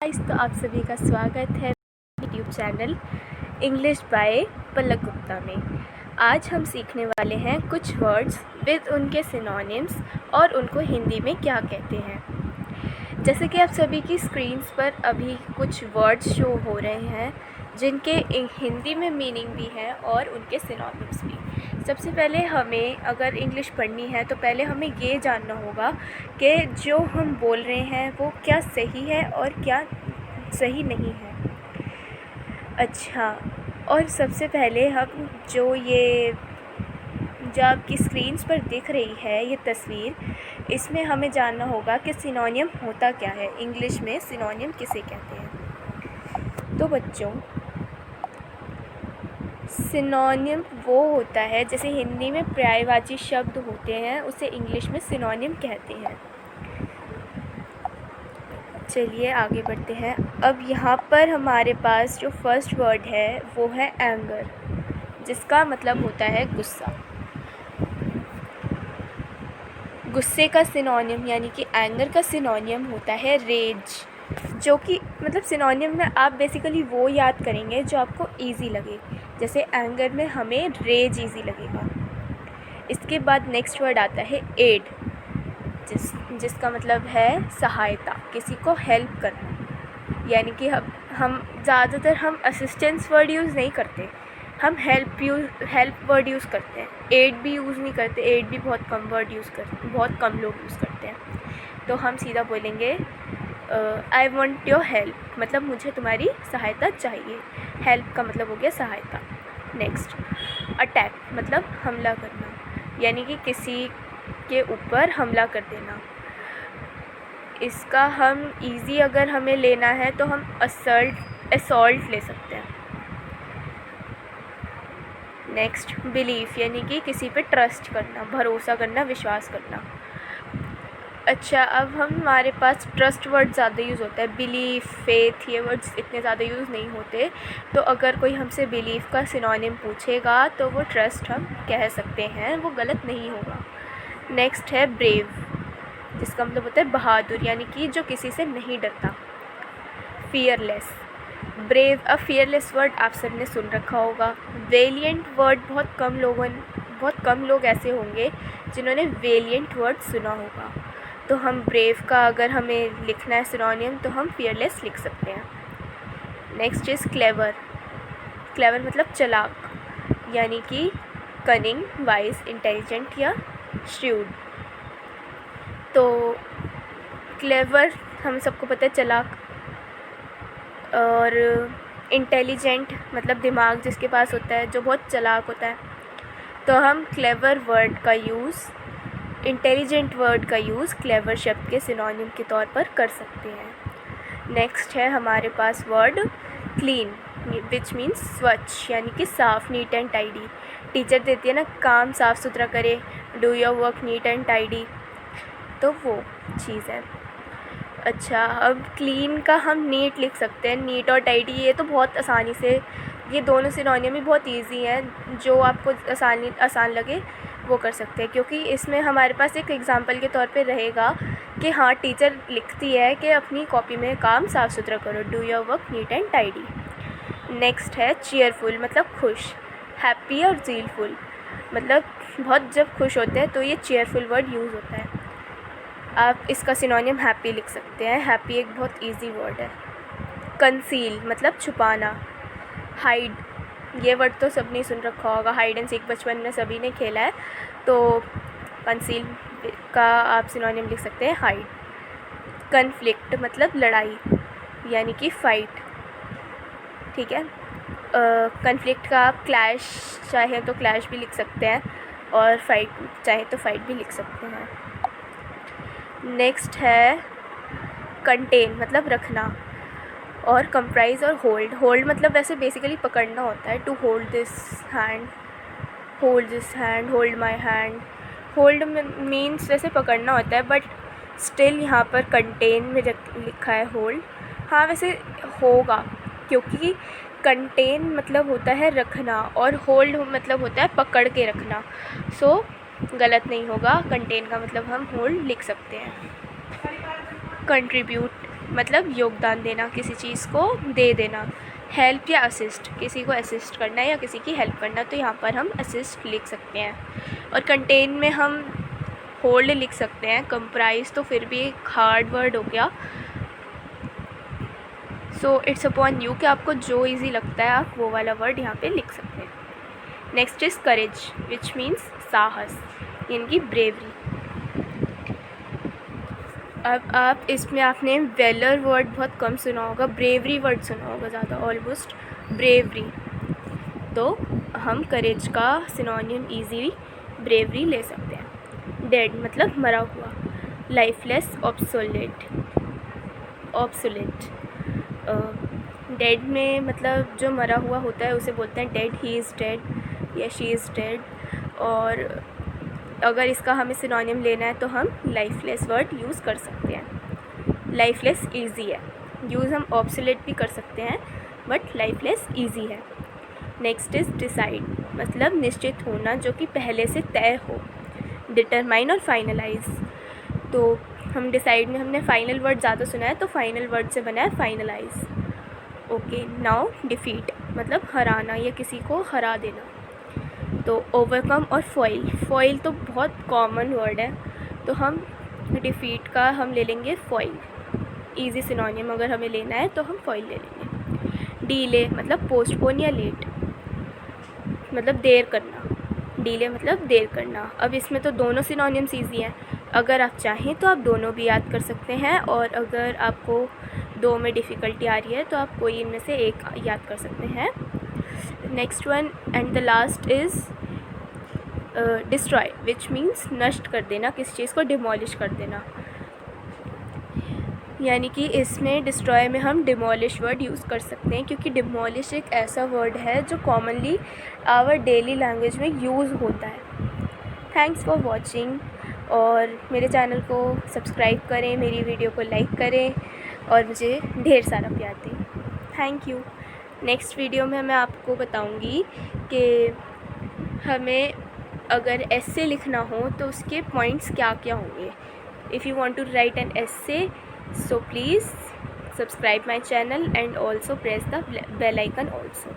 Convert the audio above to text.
तो आप सभी का स्वागत है यूट्यूब चैनल इंग्लिश बाय पलक गुप्ता में। आज हम सीखने वाले हैं कुछ वर्ड्स विद उनके सिनोनिम्स और उनको हिंदी में क्या कहते हैं। जैसे कि आप सभी की स्क्रीन्स पर अभी कुछ वर्ड्स शो हो रहे हैं जिनके हिंदी में मीनिंग भी है और उनके सिनोनिम्स भी। सबसे पहले हमें अगर इंग्लिश पढ़नी है तो पहले हमें ये जानना होगा कि जो हम बोल रहे हैं वो क्या सही है और क्या सही नहीं है। अच्छा, और सबसे पहले हम जो आपकी स्क्रीन्स पर दिख रही है ये तस्वीर, इसमें हमें जानना होगा कि सिनोनिम होता क्या है, इंग्लिश में सिनोनिम किसे कहते हैं। तो बच्चों, सिनोनिम वो होता है जैसे हिंदी में पर्यायवाची शब्द होते हैं उसे इंग्लिश में सिनोनिम कहते हैं। चलिए आगे बढ़ते हैं। अब यहाँ पर हमारे पास जो फर्स्ट वर्ड है वो है एंगर, जिसका मतलब होता है गुस्सा। गुस्से का सिनोनिम यानी कि एंगर का सिनोनिम होता है रेज, जो कि मतलब सिनोनिम में आप बेसिकली वो याद करेंगे जो आपको इजी लगे। जैसे एंगर में हमें रेज इजी लगेगा। इसके बाद नेक्स्ट वर्ड आता है एड, जिसका मतलब है सहायता, किसी को हेल्प करना। यानी कि हम ज़्यादातर हम असिस्टेंस वर्ड यूज़ नहीं करते, हम हेल्प वर्ड यूज़ करते हैं। एड भी यूज़ नहीं करते, एड भी बहुत कम वर्ड यूज़ करते, बहुत कम लोग यूज़ करते हैं। तो हम सीधा बोलेंगे आई वॉन्ट योर हेल्प, मतलब मुझे तुम्हारी सहायता चाहिए। हेल्प का मतलब हो गया सहायता। नेक्स्ट अटैक, मतलब हमला करना, यानी कि किसी के ऊपर हमला कर देना। इसका हम इजी अगर हमें लेना है तो हम असॉल्ट ले सकते हैं। नेक्स्ट बिलीफ, यानी कि किसी पे ट्रस्ट करना, भरोसा करना, विश्वास करना। अच्छा, अब हमारे पास ट्रस्ट वर्ड ज़्यादा यूज़ होता है, बिलीफ, फेथ, ये वर्ड्स इतने ज़्यादा यूज़ नहीं होते। तो अगर कोई हमसे बिलीफ का सिनोनिम पूछेगा तो वो ट्रस्ट हम कह सकते हैं, वो गलत नहीं होगा। नेक्स्ट है ब्रेव, जिसका मतलब होता है बहादुर, यानी कि जो किसी से नहीं डरता। फियरलेस, ब्रेव अ फियरलेस वर्ड आप सब ने सुन रखा होगा। वेलिएंट वर्ड बहुत कम लोग ऐसे होंगे जिन्होंने वेलिएंट वर्ड सुना होगा। तो हम ब्रेव का अगर हमें लिखना है सिनोनिम तो हम फियरलेस लिख सकते हैं। नेक्स्ट इज़ क्लेवर, क्लेवर मतलब चालाक, यानी कि कनिंग, वाइज, इंटेलिजेंट या श्रूड। तो क्लेवर हम सबको पता है चालाक, और इंटेलिजेंट मतलब दिमाग जिसके पास होता है, जो बहुत चालाक होता है। तो हम क्लेवर वर्ड का यूज़, इंटेलिजेंट वर्ड का यूज़ क्लेवर शब्द के सिनोनिम के तौर पर कर सकते हैं। नेक्स्ट है हमारे पास वर्ड क्लीन, विच मीन्स स्वच्छ, यानी कि साफ़, नीट एंड टाइडी। टीचर देती है ना, काम साफ़ सुथरा करे, do your work neat and tidy, तो वो चीज़ है। अच्छा, अब क्लीन का हम नीट लिख सकते हैं। नीट और टाइडी ये तो बहुत आसानी से, ये दोनों सिनोनिम भी बहुत इजी हैं, जो आपको आसान लगे वो कर सकते हैं। क्योंकि इसमें हमारे पास एक एग्जांपल के तौर पे रहेगा कि हाँ, टीचर लिखती है कि अपनी कॉपी में काम साफ़ सुथरा करो, do your work neat and tidy. Next है चीयरफुल, मतलब खुश। हैप्पी और ज़ीलफुल, मतलब बहुत जब खुश होते हैं तो ये चीयरफुल वर्ड यूज़ होता है। आप इसका सिनोनिम हैप्पी लिख सकते हैं। हैप्पी एक बहुत इजी वर्ड है। कंसील मतलब छुपाना। हाइड, ये वर्ड तो सबने सुन रखा होगा, हाइड एंड सीक बचपन में सभी ने खेला है। तो कंसील का आप सिनोनिम लिख सकते हैं हाइड। कन्फ्लिक्ट मतलब लड़ाई, यानी कि फ़ाइट, ठीक है। कन्फ्लिक्ट का आप क्लैश चाहे तो क्लैश भी लिख सकते हैं, और फाइट चाहे तो फाइट भी लिख सकते हैं। नेक्स्ट है कंटेन, मतलब रखना, और कंप्राइज और होल्ड। होल्ड मतलब वैसे बेसिकली पकड़ना होता है, to hold this hand, hold my hand. Hold means वैसे पकड़ना होता है, बट स्टिल यहाँ पर कंटेन में लिखा है होल्ड। हाँ, वैसे होगा, क्योंकि कंटेन मतलब होता है रखना और होल्ड मतलब होता है पकड़ के रखना। सो गलत नहीं होगा, कंटेन का मतलब हम होल्ड लिख सकते हैं। कंट्रीब्यूट, मतलब योगदान देना, किसी चीज़ को दे देना। हेल्प या असिस्ट, किसी को असिस्ट करना या किसी की हेल्प करना, तो यहाँ पर हम असिस्ट लिख सकते हैं। और कंटेन में हम होल्ड लिख सकते हैं। कंप्राइज तो फिर भी एक हार्ड वर्ड हो गया, सो इट्स अपॉन यू कि आपको जो इजी लगता है आप वो वाला वर्ड यहाँ पे लिख सकते हैं। Next is courage which means साहस, यानी कि ब्रेवरी। अब आप इसमें आपने वेलर वर्ड बहुत कम सुना होगा, ब्रेवरी वर्ड सुना होगा ज़्यादा, ऑलमोस्ट ब्रेवरी। तो हम करेज का सिनोनिम ईजीली ब्रेवरी ले सकते हैं। डेड मतलब मरा हुआ, लाइफलेस ऑब्सोलेट, डेड में मतलब जो मरा हुआ होता है उसे बोलते हैं डेड, ही इज़ डेड या शी इज़ डेड। और अगर इसका हमें सिनोनिम लेना है तो हम लाइफलेस वर्ड यूज़ कर सकते हैं। लाइफलेस ईजी है, यूज़ हम ऑब्सोलेट भी कर सकते हैं, बट लाइफलेस ईजी है। नेक्स्ट इज़ डिसाइड, मतलब निश्चित होना, जो कि पहले से तय हो। डिटरमाइन और फाइनलाइज, तो हम डिसाइड में हमने फाइनल वर्ड ज़्यादा सुना है, तो फाइनल वर्ड से बना है फाइनलाइज। ओके, नाउ डिफीट मतलब हराना या किसी को हरा देना। तो ओवरकम और फॉइल, फॉइल तो बहुत कॉमन वर्ड है, तो हम डिफीट का हम ले लेंगे फॉइल। ईजी सिनोनिम अगर हमें लेना है तो हम फॉइल ले लेंगे। डीले मतलब पोस्टपोन या लेट, मतलब देर करना। डीले मतलब देर करना। अब इसमें तो दोनों सिनोनिम्स ईजी हैं, अगर आप चाहें तो आप दोनों भी याद कर सकते हैं, और अगर आपको दो में डिफ़िकल्टी आ रही है तो आप कोई इनमें से एक याद कर सकते हैं। Next one and the last is destroy which means नष्ट कर देना, किसी चीज़ को डिमोलिश कर देना। यानी कि इसमें डिस्ट्रॉय में हम डिमोलिश वर्ड यूज़ कर सकते हैं, क्योंकि डिमोलिश एक ऐसा वर्ड है जो कॉमनली आवर डेली लैंग्वेज में यूज़ होता है। थैंक्स फॉर वॉचिंग, और मेरे चैनल को सब्सक्राइब करें, मेरी वीडियो को लाइक करें और मुझे ढेर सारा प्यार दें। Thank you. नेक्स्ट वीडियो में मैं आपको बताऊंगी कि हमें अगर एस्से लिखना हो तो उसके पॉइंट्स क्या क्या होंगे। If you want to write an essay, so please subscribe my channel and also press the bell icon also.